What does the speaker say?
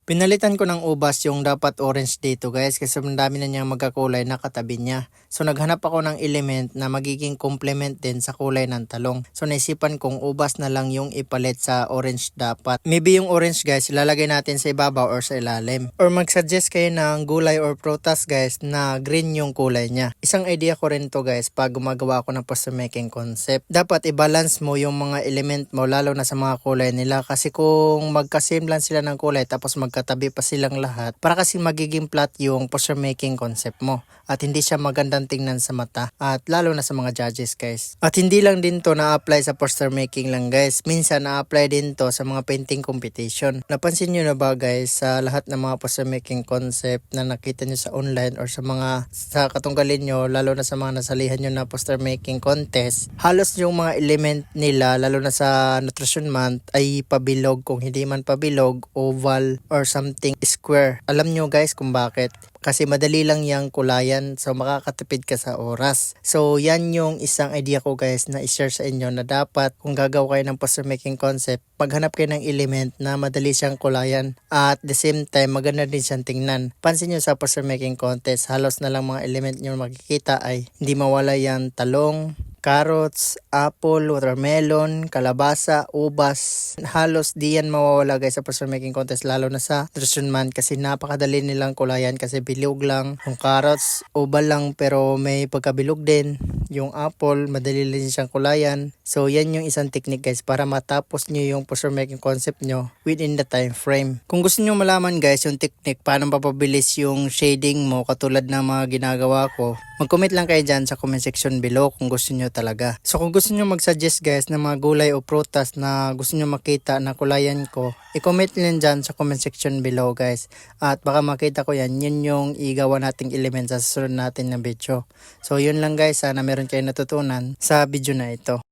Pinalitan ko ng ubas yung dapat orange dito guys kasi ang dami na niyang magkakulay na katabi niya. So naghanap ako ng element na magiging complement din sa kulay ng talong. So naisipan kong ubas na lang yung ipalit sa orange dapat. Maybe yung orange guys ilalagay natin sa ibabaw or sa ilalim. Or mag-suggest kayo ng gulay or prutas guys na green yung kulay niya. Isang idea ko rin to guys pag gumagawa ako ng poster making concept. Dapat i-balance mo yung mga element mo lalo na sa mga kulay nila kasi kung magka-same lang sila ng kulay tapos magkatabi pa silang lahat, para kasi magiging flat yung poster making concept mo at hindi siya magandang tingnan sa mata at lalo na sa mga judges guys. At hindi lang din to na-apply sa poster making lang guys, minsan na-apply din to sa mga painting competition. Napansin nyo na ba guys sa lahat ng mga poster making concept na nakita nyo sa online or sa katunggalin nyo, lalo na sa mga nasalihan nyo na poster making contest, halos yung mga element nila lalo na sa nutrition month ay pabilog, kung hindi man pabilog, oval or something square. Alam nyo guys kung bakit? Kasi madali lang yung kulayan, so makakatipid ka sa oras. So yan yung isang idea ko guys na i-share sa inyo na dapat kung gagawa kayo ng poster making concept, maghanap kayo ng element na madali siyang kulayan at the same time maganda din siyang tingnan. Pansin nyo sa poster making contest, halos na lang mga element nyo makikita ay hindi mawala yan talong, carrots, apple, watermelon, kalabasa, ubas. Halos di yan mawawala guys sa poster making contest lalo na sa nutrition month kasi napakadali nilang kulayan kasi bilog lang. Yung carrots, ubal lang pero may pagkabilog din. Yung apple, madali din siyang kulayan. So yan yung isang technique guys para matapos nyo yung poster making concept nyo within the time frame. Kung gusto nyo malaman guys yung technique paano mapabilis yung shading mo katulad ng mga ginagawa ko, mag-comment lang kayo dyan sa comment section below kung gusto nyo talaga. So kung gusto nyo mag-suggest guys ng mga gulay o prutas na gusto nyo makita na kulayan ko, i-comment nyo dyan sa comment section below guys. At baka makita ko yan, yun yung igawa nating element sa susunod natin na video. So yun lang guys, sana meron kayo natutunan sa video na ito.